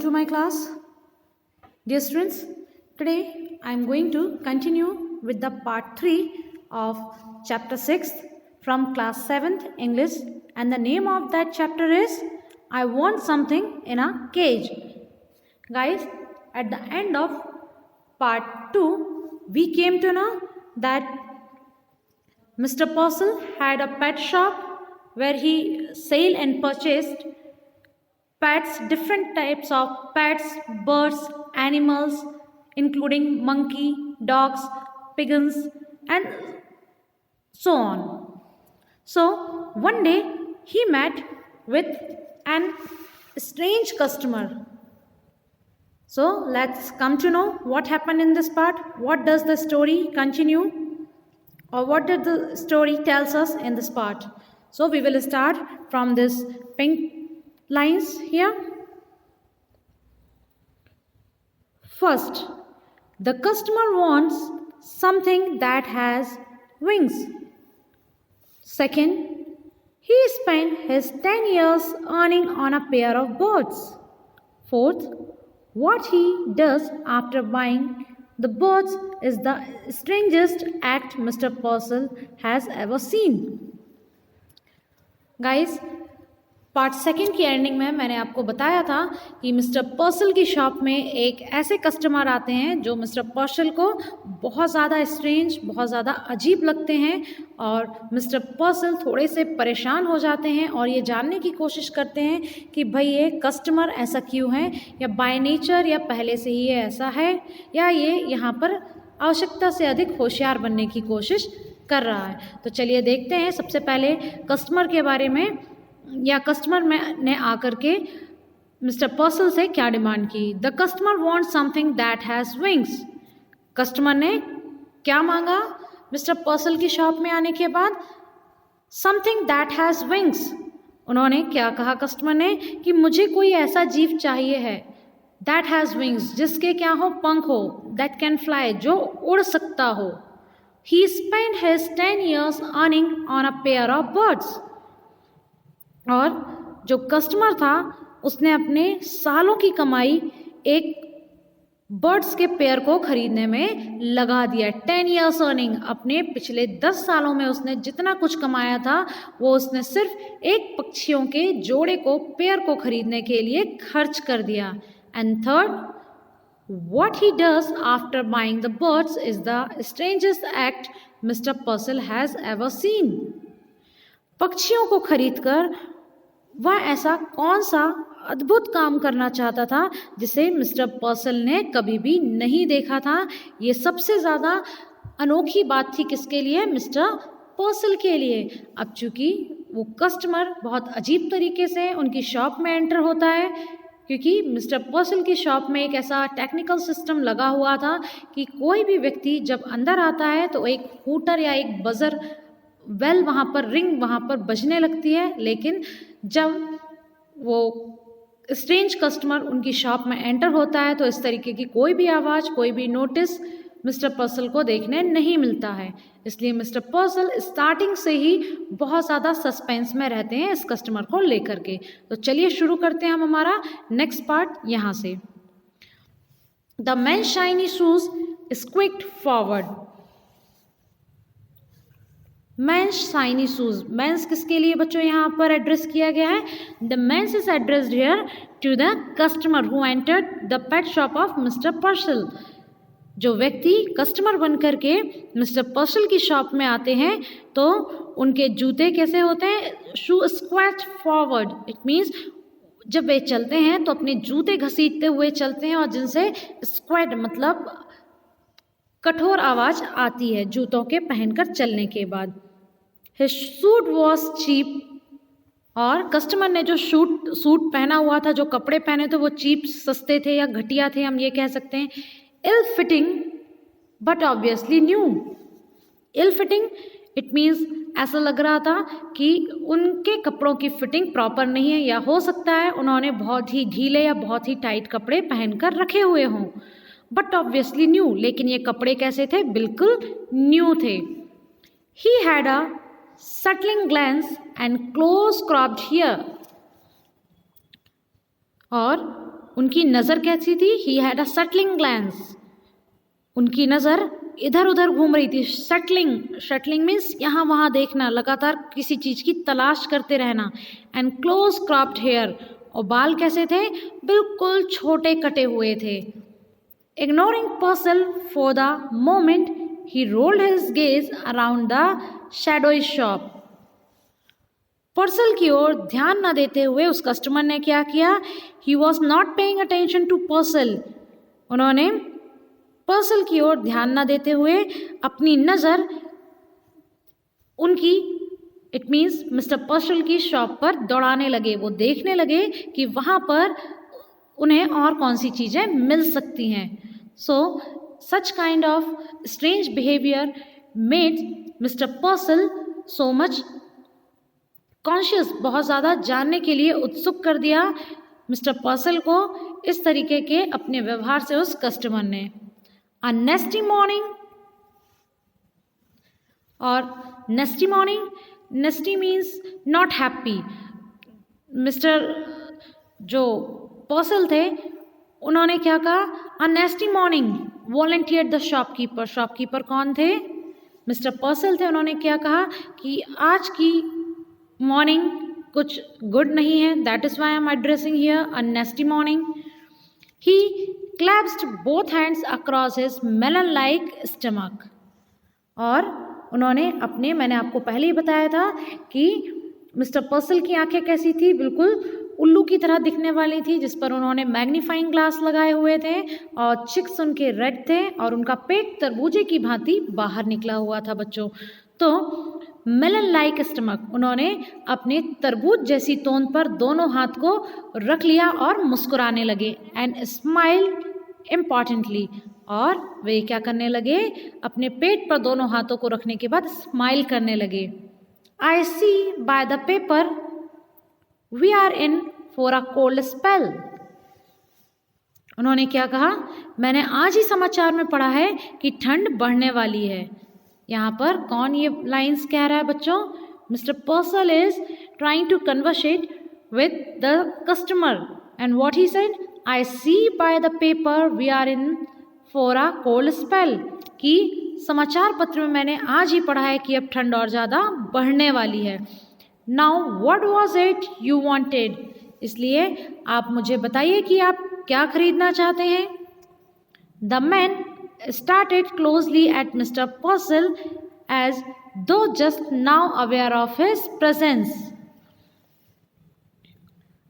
To my class. Dear students, today I am going to continue with the part 3 of chapter 6 from class 7th English, and the name of that chapter is I Want Something in a Cage. Guys, at the end of part 2, we came to know that Mr. Purcell had a pet shop where he sold and purchased pets, different types of pets, birds, animals, including monkey, dogs, pigeons, and so on. So one day he met with an strange customer. So let's come to know what happened in this part. What does the story continue, or what did the story tells us in this part? So we will start from this pink lines here. First, the customer wants something that has wings. Second, he spent his 10 years earning on a pair of birds. Fourth, what he does after buying the birds is the strangest act Mr. Purcell has ever seen. Guys, part second की ending में मैंने आपको बताया था कि mister पर्सल की shop में एक ऐसे कस्टमर आते हैं जो मिस्टर पर्सल को बहुत ज़्यादा स्ट्रेंज, बहुत ज़्यादा अजीब लगते हैं, और मिस्टर पर्सल थोड़े से परेशान हो जाते हैं और ये जानने की कोशिश करते हैं कि भाई ये कस्टमर ऐसा क्यों है, या बाय नेचर या पहले से ही ये ऐसा है, या ये यहाँ पर आवश्यकता से अधिक होशियार बनने की कोशिश कर रहा है। तो चलिए देखते हैं सबसे पहले कस्टमर के बारे में, या कस्टमर ने आकर के मिस्टर पर्सल से क्या डिमांड की। The customer want something that has wings. Customer ने क्या मांगा मिस्टर पर्सल की शॉप में आने के बाद? Something that has wings. उन्होंने क्या कहा कस्टमर ने कि मुझे कोई ऐसा जीव चाहिए है, दैट हैज़ विंग्स, जिसके क्या हो, पंख हो, दैट कैन फ्लाई, जो उड़ सकता हो। He spend his 10 years earning on a pair of birds. और जो कस्टमर था उसने अपने सालों की कमाई एक बर्ड्स के पेयर को खरीदने में लगा दिया। 10 years अर्निंग, अपने पिछले 10 सालों में उसने जितना कुछ कमाया था वो उसने सिर्फ एक पक्षियों के जोड़े को, पेयर को खरीदने के लिए खर्च कर दिया। And third, what he does after buying the birds is the strangest act Mr. Purcell has ever seen. पक्षियों को खरीदकर वह ऐसा कौन सा अद्भुत काम करना चाहता था जिसे मिस्टर पर्सल ने कभी भी नहीं देखा था। ये सबसे ज़्यादा अनोखी बात थी किसके लिए? मिस्टर पर्सल के लिए। अब चूँकि वो कस्टमर बहुत अजीब तरीके से उनकी शॉप में एंटर होता है, क्योंकि मिस्टर पर्सल की शॉप में एक ऐसा टेक्निकल सिस्टम लगा हुआ था कि कोई भी व्यक्ति जब अंदर आता है तो एक हूटर या एक बज़र वेल वहाँ पर रिंग वहाँ पर बजने लगती है, लेकिन जब वो स्ट्रेंज कस्टमर उनकी शॉप में एंटर होता है तो इस तरीके की कोई भी आवाज़, कोई भी नोटिस मिस्टर पर्सल को देखने नहीं मिलता है। इसलिए मिस्टर पर्सल स्टार्टिंग से ही बहुत ज़्यादा सस्पेंस में रहते हैं इस कस्टमर को लेकर के। तो चलिए शुरू करते हैं हम हमारा नेक्स्ट पार्ट यहाँ से। The man shiny shoes squeaked forward. Man's shiny shoes, man's किसके लिए बच्चों यहाँ पर एड्रेस किया गया है? The man's is addressed here to the customer who entered the pet shop of mister Purcell. जो व्यक्ति कस्टमर बन करके मिस्टर पर्सल की शॉप में आते हैं तो उनके जूते कैसे होते हैं? शू स्क्वैट फॉरवर्ड। इट मीन्स जब वे चलते हैं तो अपने जूते घसीटते हुए चलते हैं, और जिनसे स्क्वैट मतलब कठोर आवाज़ आती है जूतों के पहनकर चलने के बाद। His suit was cheap, और कस्टमर ने जो सूट पहना हुआ था, जो कपड़े पहने थे वो चीप, सस्ते थे या घटिया थे, हम ये कह सकते हैं। Ill fitting but obviously new. Ill fitting it means ऐसा लग रहा था कि उनके कपड़ों की फिटिंग प्रॉपर नहीं है, या हो सकता है उन्होंने बहुत ही ढीले या बहुत ही टाइट कपड़े पहनकर रखे हुए हों। बट ऑब्वियसली न्यू, लेकिन ये कपड़े कैसे थे? बिल्कुल न्यू थे। He had a settling glance and close cropped hair, और उनकी नज़र कैसी थी? ही हैड अ सटलिंग ग्लैंस, उनकी नज़र इधर उधर घूम रही थी। शटलिंग मीन्स यहाँ वहाँ देखना, लगातार किसी चीज़ की तलाश करते रहना। एंड क्लोज क्रॉप्ड हेयर, और बाल कैसे थे? बिल्कुल छोटे कटे हुए थे। Ignoring पर्सल for the moment he rolled his gaze around the shadowy shop. पर्सल की ओर ध्यान न देते हुए उस कस्टमर ने क्या किया? He was not paying attention to Parcel, उन्होंने पर्सल की ओर ध्यान न देते हुए अपनी नज़र उनकी, इट मीन्स मिस्टर पर्सल की शॉप पर दौड़ाने लगे। वो देखने लगे कि वहाँ पर उन्हें और कौन सी चीज़ें मिल सकती हैं। So such kind of strange behaviour made mister Purcell so much conscious, बहुत ज़्यादा जानने के लिए उत्सुक कर दिया मिस्टर पर्सल को इस तरीके के अपने व्यवहार से उस कस्टमर ने। A nasty morning, और nasty morning, nasty means not happy। Mister जो पर्सल थे उन्होंने क्या कहा? A nasty morning volunteered the shopkeeper। Shopkeeper कौन थे? मिस्टर पर्सल थे। उन्होंने क्या कहा कि आज की मॉर्निंग कुछ गुड नहीं है, that is why I am addressing here a नेस्टी morning. He clasped both hands across his melon-like stomach, और उन्होंने अपने, मैंने आपको पहले ही बताया था कि मिस्टर पर्सल की आंखें कैसी थी? बिल्कुल उल्लू की तरह दिखने वाली थी, जिस पर उन्होंने मैग्नीफाइंग ग्लास लगाए हुए थे, और चिक्स उनके रेड थे, और उनका पेट तरबूजे की भांति बाहर निकला हुआ था बच्चों। तो मेलन लाइक स्टमक, उन्होंने अपने तरबूज जैसी तोंद पर दोनों हाथ को रख लिया और मुस्कुराने लगे। एंड स्माइल इम्पॉर्टेंटली, और वे क्या करने लगे? अपने पेट पर दोनों हाथों को रखने के बाद स्माइल करने लगे। I see by the paper we are in for a cold spell. उन्होंने क्या कहा? मैंने आज ही समाचार में पढ़ा है कि ठंड बढ़ने वाली है। यहाँ पर कौन ये लाइंस कह रहा है बच्चों? Mister Parcel is trying to conversate with the customer, and what he said? I see by the paper we are in for a cold spell, कि समाचार पत्र में मैंने आज ही पढ़ा है कि अब ठंड और ज़्यादा बढ़ने वाली है। Now what was it you wanted? इसलिए आप मुझे बताइए कि आप क्या खरीदना चाहते हैं। The man started closely at Mr. Purcell as though just now aware of his presence।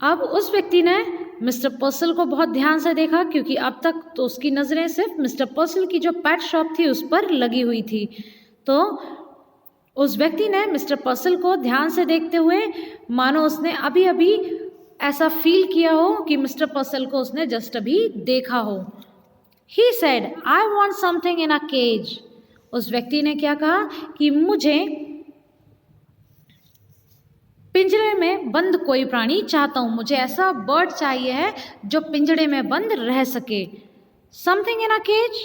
अब उस व्यक्ति ने मिस्टर पर्सल को बहुत ध्यान से देखा, क्योंकि अब तक तो उसकी नज़रें सिर्फ मिस्टर पर्सल की जो पेट शॉप थी उस पर लगी हुई थी। तो उस व्यक्ति ने मिस्टर पर्सल को ध्यान से देखते हुए मानो उसने अभी अभी ऐसा फील किया हो कि मिस्टर पर्सल को उसने जस्ट अभी देखा हो। He said, I want something in a cage। उस व्यक्ति ने क्या कहा कि मुझे पिंजरे में बंद कोई प्राणी चाहता हूँ, मुझे ऐसा बर्ड चाहिए है जो पिंजरे में बंद रह सके। Something in a cage?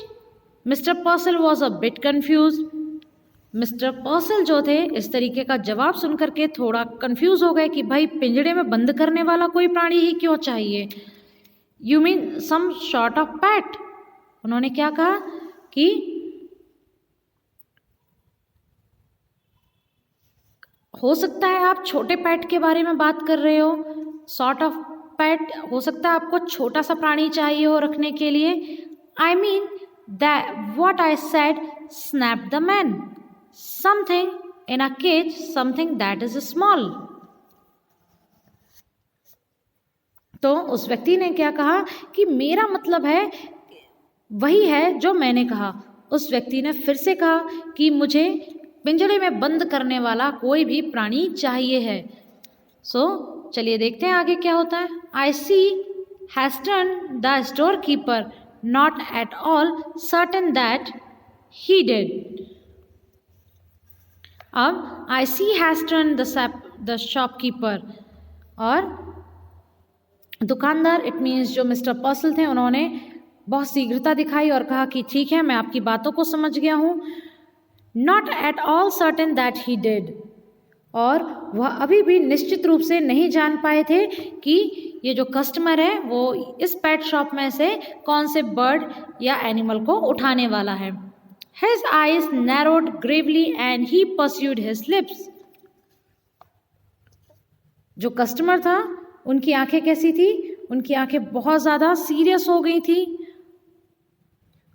Mr. Purcell was a bit confused। Mister Purcell जो थे इस तरीके का जवाब सुनकर के थोड़ा कंफ्यूज हो गए कि भाई पिंजरे में बंद करने वाला कोई प्राणी ही क्यों चाहिए? You mean some sort of pet? उन्होंने क्या कहा कि हो सकता है आप छोटे पेट के बारे में बात कर रहे हो, सॉर्ट ऑफ पेट, हो सकता है आपको छोटा सा प्राणी चाहिए हो रखने के लिए। I mean that what I said, snap the man, something in a cage, something that is small. तो उस व्यक्ति ने क्या कहा कि मेरा मतलब है वही है जो मैंने कहा। उस व्यक्ति ने फिर से कहा कि मुझे पिंजरे में बंद करने वाला कोई भी प्राणी चाहिए है। चलिए देखते हैं आगे क्या होता है। I see has turn the store keeper not at all certain that he did. अब I see has turn the shopkeeper, और दुकानदार इट मीन्स जो मिस्टर पर्सल थे उन्होंने बहुत शीघ्रता दिखाई और कहा कि ठीक है, मैं आपकी बातों को समझ गया हूँ। Not at all certain that he did, और वह अभी भी निश्चित रूप से नहीं जान पाए थे कि ये जो कस्टमर है वो इस पेट शॉप में से कौन से बर्ड या एनिमल को उठाने वाला है। His eyes narrowed gravely and he pursued his lips. जो कस्टमर था उनकी आंखें कैसी थी? उनकी आंखें बहुत ज़्यादा सीरियस हो गई थी,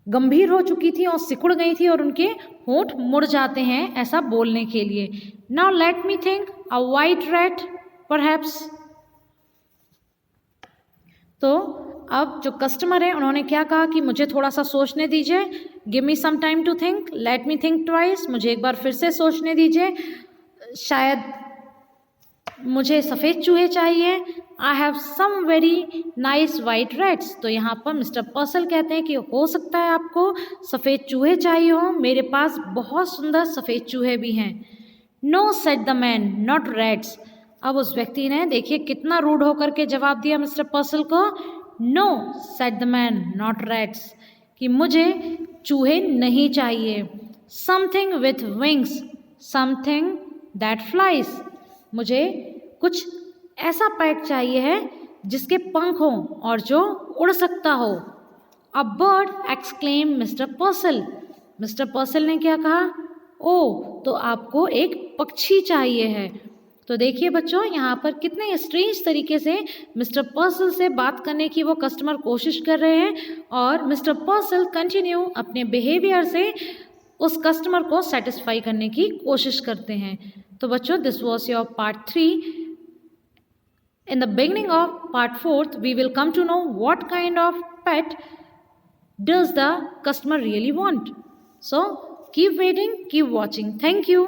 गंभीर हो चुकी थी और सिकुड़ गई थी और उनके होंठ मुड़ जाते हैं ऐसा बोलने के लिए। Now let me think, a white rat perhaps. तो अब जो कस्टमर है उन्होंने क्या कहा कि मुझे थोड़ा सा सोचने दीजिए, give me some time to think, let me think twice, मुझे एक बार फिर से सोचने दीजिए, शायद मुझे सफ़ेद चूहे चाहिए, I have some very nice white rats. तो यहाँ पर मिस्टर पर्सल कहते हैं कि हो सकता है आपको सफ़ेद चूहे चाहिए हो, मेरे पास बहुत सुंदर सफ़ेद चूहे भी हैं। No said the man, not rats. अब उस व्यक्ति ने देखिए कितना रूड होकर के जवाब दिया मिस्टर पर्सल को। No said the man, not rats, कि मुझे चूहे नहीं चाहिए। Something with wings, something that flies, मुझे कुछ ऐसा पेट चाहिए है जिसके पंख हों और जो उड़ सकता हो। A bird exclaim mister पर्सल। Mister पर्सल ने क्या कहा? ओ, तो आपको एक पक्षी चाहिए है। तो देखिए बच्चों, यहाँ पर कितने स्ट्रेंज तरीके से मिस्टर पर्सल से बात करने की वो कस्टमर कोशिश कर रहे हैं और मिस्टर पर्सल कंटिन्यू अपने बिहेवियर से उस कस्टमर को सेटिस्फाई करने की कोशिश करते हैं। तो बच्चों, this was your part 3. In the beginning of part 4th, we will come to know what kind of pet does the customer really want. So keep waiting, keep watching. Thank you.